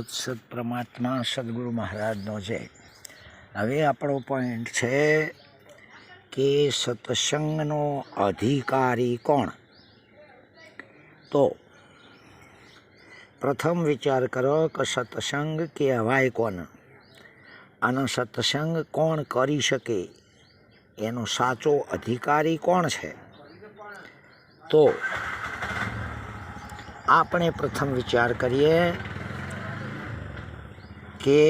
સત પરમાત્મા સદગુરુ મહારાજનો છે। હવે આપણો પોઈન્ટ છે કે સત્સંગનો અધિકારી કોણ। તો પ્રથમ વિચાર કરો કે સત્સંગ કહેવાય કોને અને સત્સંગ કોણ કરી શકે, એનો સાચો અધિકારી કોણ છે। તો આપણે પ્રથમ વિચાર કરીએ કે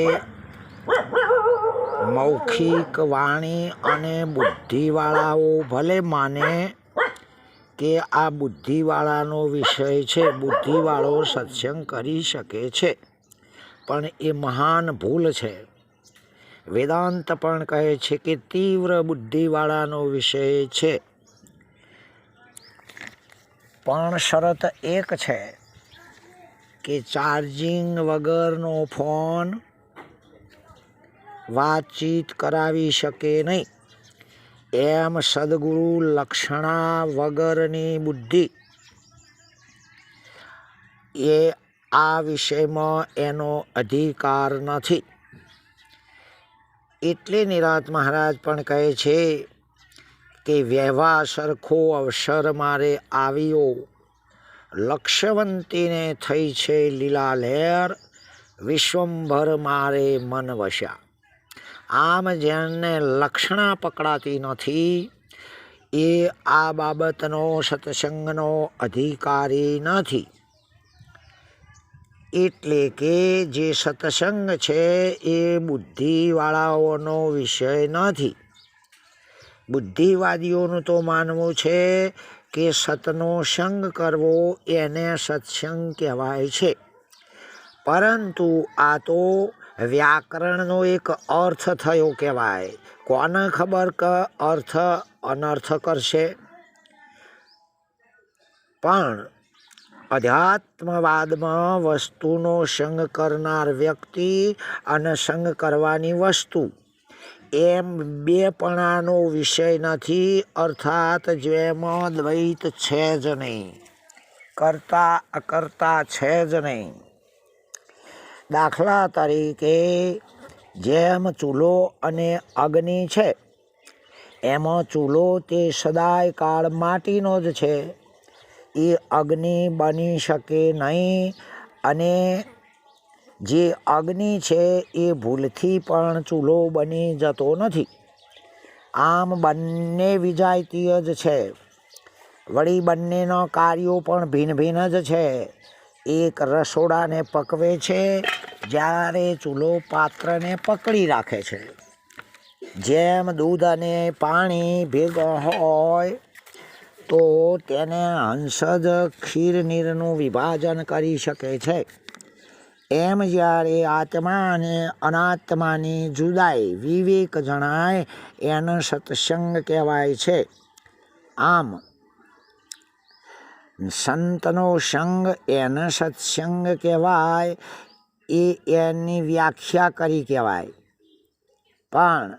મૌખિક વાણી અને બુદ્ધિવાળાઓ ભલે માને કે આ બુદ્ધિવાળાનો વિષય છે, બુદ્ધિવાળો સત્સંગ કરી શકે છે, પણ એ મહાન ભૂલ છે। વેદાંત પણ કહે છે કે તીવ્ર બુદ્ધિવાળાનો વિષય છે, પણ શરત એક છે કે ચાર્જિંગ વગરનો ફોન વાતચીત કરાવી શકે નહીં। એમ સદગુરુ લક્ષણા વગરની બુદ્ધિ એ આ વિષયમાં એનો અધિકાર નથી। એટલે નિરાંત મહારાજ પણ કહે છે કે વ્યવહાર સરખો અવસર મારે આવ્યો, લક્ષવંતીને થઈ છે લીલા લહેર, વિશ્વંભર મારે મન વસ્યા। આમ જેને લક્ષણા પકડાતી નથી એ આ બાબતનો સત્સંગનો અધિકારી નથી। એટલે કે જે સત્સંગ છે એ બુદ્ધિવાળાઓનો વિષય નથી। બુદ્ધિવાદીઓનું તો માનવું છે કે સતનો સંગ કરવો એને સત્સંગ કહેવાય છે, પરંતુ આ તો વ્યાકરણનો એક અર્થ થયો કહેવાય। કોને ખબર કે અર્થ અનર્થ કરશે। પણ અધ્યાત્મવાદમાં વસ્તુનો સંગ કરનાર વ્યક્તિ અને સંગ કરવાની વસ્તુ એમ બેપણાનો વિષય નથી, અર્થાત જેમાં દ્વૈત છે જ નહીં, કરતા અકર્તા છે જ નહીં। દાખલા તરીકે જેમ ચૂલો અને અગ્નિ છે, એમાં ચૂલો તે સદાય કાળ માટીનો જ છે, એ અગ્નિ બની શકે નહીં, અને જે અગ્નિ છે એ ભૂલથી પણ ચૂલો બની જતો નથી। આમ બંને વિજાતીય જ છે, વળી બંનેના કાર્યો પણ ભિન્ન ભિન્ન જ છે। એક રસોડાને પકવે છે, જ્યારે ચૂલો પાત્રને પકડી રાખે છે। જેમ દૂધ અને પાણી ભેગા હોય તો તેને હંસ જ ખીરનીરનું વિભાજન કરી શકે છે, એમ જ્યારે આત્મા અને અનાત્માની જુદાઈ વિવેક જણાય એને સત્સંગ કહેવાય છે। આમ સંતનો સંગ એને સત્સંગ કહેવાય એ એની વ્યાખ્યા કરી કહેવાય, પણ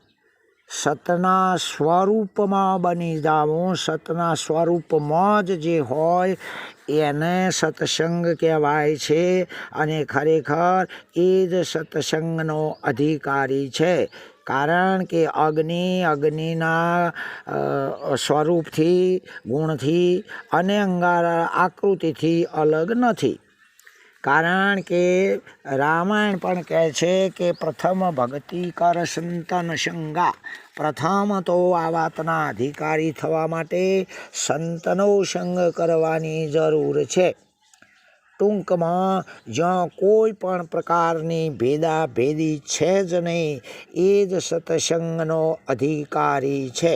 સતના સ્વરૂપમાં બની જાવું, સતના સ્વરૂપમાં જ જે હોય એને સત્સંગ કહેવાય છે, અને ખરેખર એ જ સત્સંગનો અધિકારી છે। કારણ કે અગ્નિના સ્વરૂપથી, ગુણથી અને અંગારા આકૃતિથી અલગ નથી। કારણ કે રામાયણ પણ કહે છે કે પ્રથમ ભક્તિ કર સંતન સંગા, પ્રથમ તો આ વાતના અધિકારી થવા માટે સંતનો સંગ કરવાની જરૂર છે। ટૂંકમાં જ્યાં કોઈ પણ પ્રકારની ભેદાભેદી છે જ નહીં, એ જ સત્સંગનો અધિકારી છે।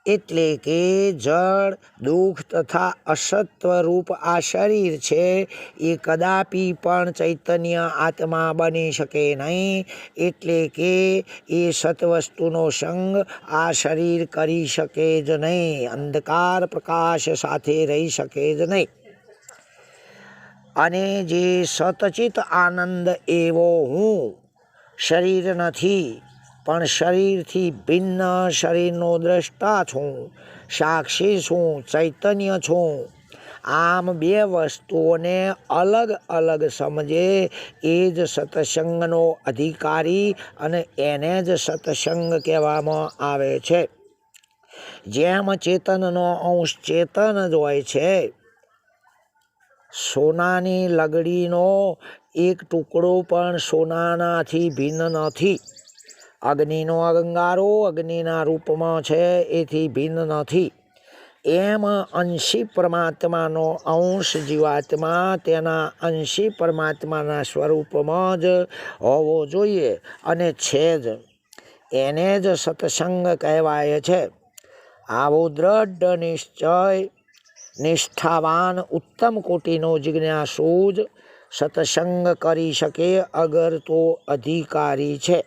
એટલે કે જળ, દુઃખ તથા અસત્વરૂપ આ શરીર છે એ કદાપી પણ ચૈતન્ય આત્મા બની શકે નહીં। એટલે કે એ સત્વસ્તુનો સંગ આ શરીર કરી શકે જ નહીં, અંધકાર પ્રકાશ સાથે રહી શકે જ નહીં। અને જે સતચિત આનંદ એવો હું શરીર નથી, પણ શરીરથી ભિન્ન શરીરનો દ્રષ્ટા છું, સાક્ષી છું, ચૈતન્ય છું। આમ બે વસ્તુઓને અલગ અલગ સમજે એ જ સત્સંગનો અધિકારી અને એને જ સત્સંગ કહેવામાં આવે છે. જેમ ચેતનનો અંશ ચેતન જ હોય છે. સોનાની લગડીનો એક ટુકડો પણ સોનાનાથી ભિન્ન નથી. અગ્નિનો અંગારો અગ્નિના રૂપમાં છે, એથી ભિન્ન નથી. એમ અંશી પરમાત્માનો અંશ જીવાત્મા તેના અંશી પરમાત્માના સ્વરૂપમાં જ હોવો જોઈએ અને છે જ. એને જ સત્સંગ કહેવાય છે. આવો દ્રઢ નિશ્ચય નિષ્ઠાવાન ઉત્તમ કોટીનો જિજ્ઞાસુ જ સત્સંગ કરી શકે અગર તો અધિકારી છે.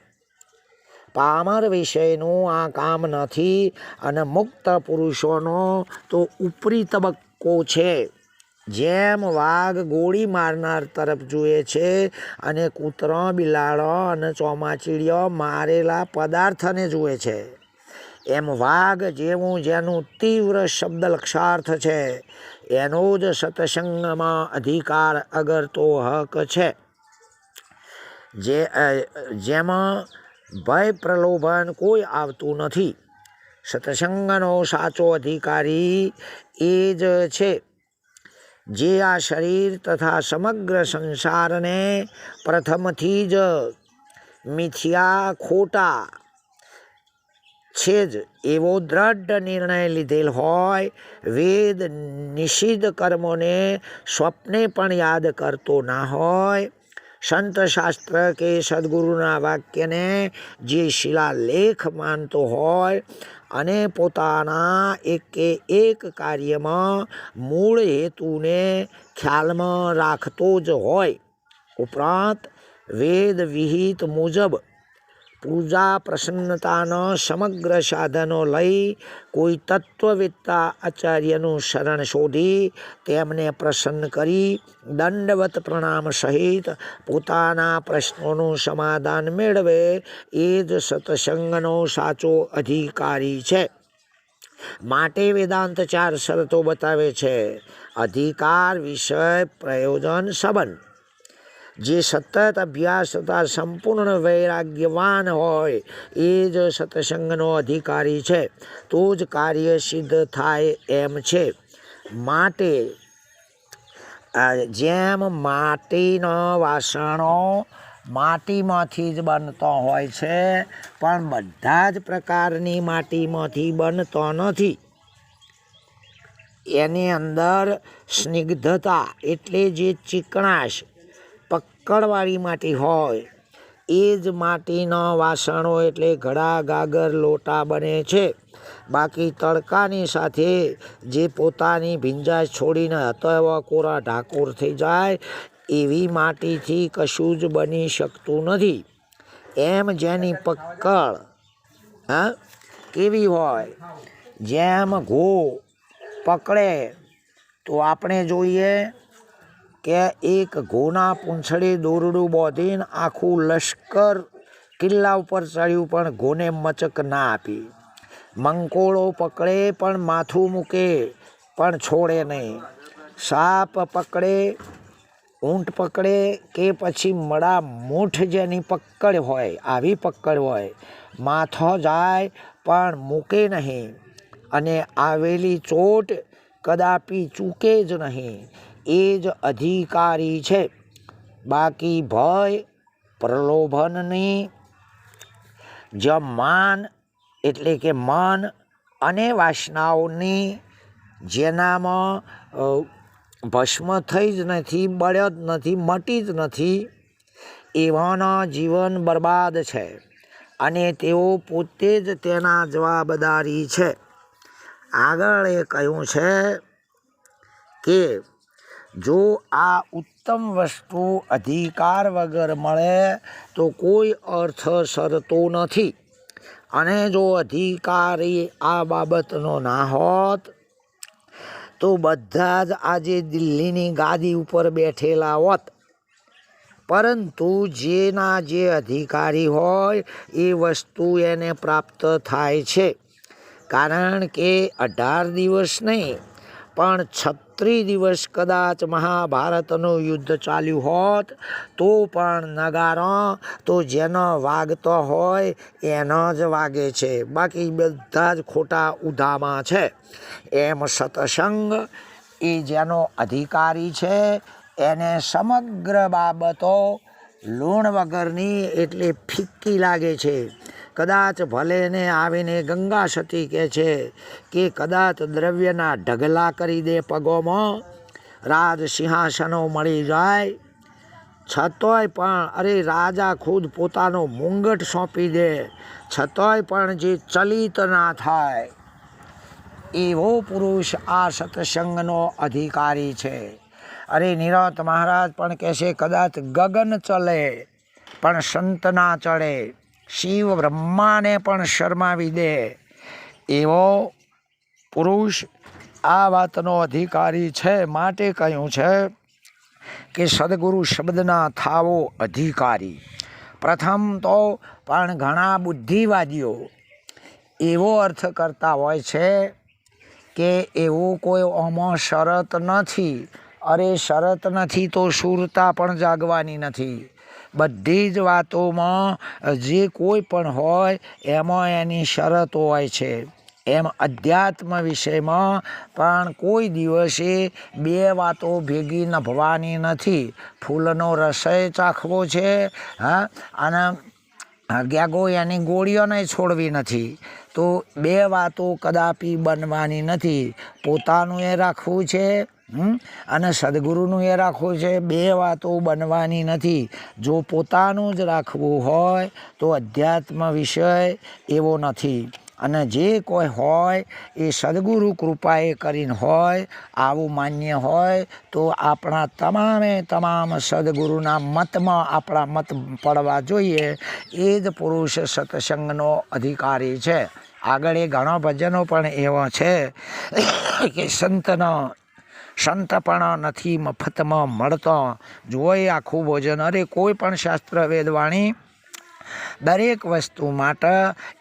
પામર વિષયનું આ કામ નથી અને મુક્ત પુરુષોનો તો ઉપરી તબક્કો છે. જેમ વાઘ ગોળી મારનાર તરફ જુએ છે અને કૂતરો બિલાડો અને ચોમાચીડીઓ મારેલા પદાર્થને જુએ છે, એમ વાઘ જેવું જેનું તીવ્ર શબ્દ લક્ષાર્થ છે એનો જ સત્સંગમાં અધિકાર અગર તો હક છે. જેમાં ભય પ્રલોભન કોઈ આવતું નથી. સત્સંગનો સાચો અધિકારી એ જ છે જે આ શરીર તથા સમગ્ર સંસારને પ્રથમથી જ મિથ્યા ખોટા છે જ એવો દ્રઢ નિર્ણય લીધેલ હોય. વેદ નિષિદ્ધ કર્મોને સ્વપ્ને પણ યાદ કરતો ના હોય. સંત શાસ્ત્ર કે સદગુરુના વાક્યને જે શિલાલેખ માનતો હોય અને પોતાના એક કાર્યમાં મૂળ હેતુને ખ્યાલમાં રાખતો જ હોય. ઉપરાંત વેદ વિહિત મુજબ પૂજા પ્રસન્નતાના સમગ્ર સાધનો લઈ કોઈ તત્વવેત્તા આચાર્યનું શરણ શોધી તેમને પ્રસન્ન કરી દંડવત પ્રણામ સહિત પોતાના પ્રશ્નોનું સમાધાન મેળવે એ જ સત્સંગનો સાચો અધિકારી છે. માટે વેદાંત 4 શરતો બતાવે છે. અધિકાર, વિષય, પ્રયોજન, સંબંધ. જે સતત અભ્યાસ તથા સંપૂર્ણ વૈરાગ્યવાન હોય એ જ સત્સંગનો અધિકારી છે. તો જ કાર્ય સિદ્ધ થાય એમ છે. માટે જેમ માટીના વાસણો માટીમાંથી જ બનતો હોય છે, પણ બધા જ પ્રકારની માટીમાંથી બનતો નથી. એની અંદર સ્નિગ્ધતા એટલે જે ચીકણાશ પક્કડવાળી માટી હોય એ જ માટીના વાસણો એટલે ઘડા, ગાગર, લોટા બને છે. બાકી તડકાની સાથે જે પોતાની ભીંજાશ છોડીને હતો એવા કોરા ઢાકોર થઈ જાય એવી માટીથી કશું જ બની શકતું નથી. એમ જેની પક્કડ કેવી હોય, જેમ ઘો પકડે તો આપણે જોઈએ કે એક ઘોના પૂંછડે દોરડું બાંધીને આખું લશ્કર કિલ્લા ઉપર ચડ્યું પણ ઘોને મચક ના આપી. મંકોળો પકડે પણ માથું મૂકે પણ છોડે નહીં. સાપ પકડે, ઊંટ પકડે કે પછી મડા મૂઠ જેની પકડ હોય આવી પકડ હોય, માથો જાય પણ મૂકે નહીં અને આવેલી ચોટ કદાપી ચૂકે જ નહીં. એ જ અધિકારી છે. બાકી ભય પ્રલોભનની માન એટલે કે મન અને વાસનાઓની જેનામાં ભસ્મ થઈ જ નથી, બળ્યો જ નથી, મટી જ નથી એવાના જીવન બરબાદ છે અને તેઓ પોતે જ તેના જવાબદારી છે. આગળ એ કહ્યું છે કે જો આ ઉત્તમ વસ્તુ અધિકાર વગર મળે તો કોઈ અર્થ સરતો નથી. અને જો અધિકારી આ બાબતનો ના હોત તો બધા જ આજે દિલ્હીની ગાદી ઉપર બેઠેલા હોત. પરંતુ જેના જે અધિકારી હોય એ વસ્તુ એને પ્રાપ્ત થાય છે. કારણ કે 18 દિવસ નહીં પણ રાત્રિ દિવસ કદાચ મહાભારતનું યુદ્ધ ચાલ્યું હોત તો પણ નગારો તો જેનો વાગતો હોય એનો જ વાગે છે, બાકી બધા જ ખોટા ઉધામાં છે. એમ સત્સંગ એ જેનો અધિકારી છે એને સમગ્ર બાબતો લૂણ વગરની એટલે ફિક્કી લાગે છે. કદાચ ભલે ને આવીને ગંગા સતી કહે છે કે કદાચ દ્રવ્યના ઢગલા કરી દે પગોમાં, રાજ સિંહાસનો મળી જાય, છતોય પણ અરે રાજા ખુદ પોતાનો મુંગટ સોંપી દે છતોય પણ જે ચલિત ના થાય એવો પુરુષ આ સત્સંગનો અધિકારી છે. અરે નિરત મહારાજ પણ કહેશે કદાચ ગગન ચલે પણ સંત ના ચડે, શિવ બ્રહ્માને પણ શરમાવી દે એવો પુરુષ આ વાતનો અધિકારી છે. માટે કહ્યું છે કે સદગુરુ શબ્દના થાવો અધિકારી. પ્રથમ તો પણ ઘણા બુદ્ધિવાદીઓ એવો અર્થ કરતા હોય છે કે એવું કોઈ આમાં શરત નથી. અરે શરત નથી તો સુરતા પણ જાગવાની નથી. બધી જ વાતોમાં જે કોઈ પણ હોય એમાં એની શરતો હોય છે. એમ અધ્યાત્મ વિષયમાં પણ કોઈ દિવસે બે વાતો ભેગી નભવાની નથી. ફૂલનો રસય ચાખવો છે, હા, અને ગ્યાગો એની ગોળીઓ નહીં છોડવી નથી. તો બે વાતો કદાપી બનવાની નથી. પોતાનું એ રાખવું છે અને સદગુરુનું એ રાખવું છે. બે વાતો બનવાની નથી. જો પોતાનું જ રાખવું હોય તો અધ્યાત્મ વિષય એવો નથી. અને જે કોઈ હોય એ સદગુરુ કૃપાએ કરીને હોય, આવું માન્ય હોય તો આપણા તમામ સદગુરુના મતમાં આપણા મત પડવા જોઈએ. એ જ પુરુષ સત્સંગનો અધિકારી છે. આગળ એ ઘણા ભજનો પણ એવા છે કે સંતપણ નથી મફતમાં મળતો. જોઈ આખું ભોજન. અરે કોઈ પણ શાસ્ત્ર વેદવાણી દરેક વસ્તુ માટે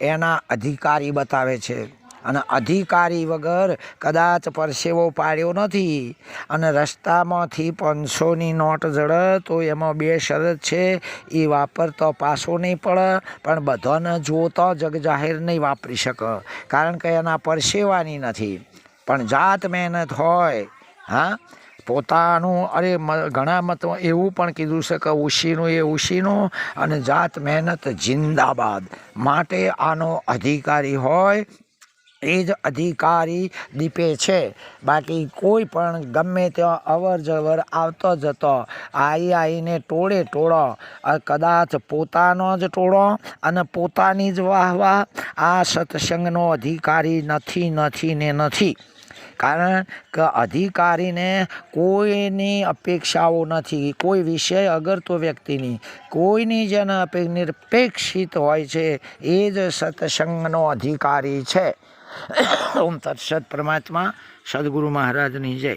એના અધિકારી બતાવે છે. અને અધિકારી વગર કદાચ પરસેવો પાડ્યો નથી અને રસ્તામાંથી 500ની નોટ જડે તો એમાં બે શરત છે, એ વાપરતો પાછો નહીં પડે પણ બધાને જોતો જગ જાહેર નહીં વાપરી શકે, કારણ કે એના પરસેવાની નથી. પણ જાત મહેનત હોય, હા, પોતાનું. અરે ઘણા મતો એવું પણ કીધું છે કે ઉશીનું એ ઉશીનું અને જાત મહેનત જિંદાબાદ. માટે આનો અધિકારી હોય એ જ અધિકારી દીપે છે. બાકી કોઈ પણ ગમે ત્યાં અવર જવર આવતો જતો આવીને ટોળો કદાચ પોતાનો જ ટોળો અને પોતાની જ વાહ આ સત્સંગનો અધિકારી નથી. કારણ કે અધિકારીને કોઈની અપેક્ષાઓ નથી, કોઈ વિષય અગર તો વ્યક્તિની કોઈની જેના નિરપેક્ષિત હોય છે એ જ સત્સંગનો અધિકારી છે. ઓમ તત્સત. પરમાત્મા સદગુરુ મહારાજની જય.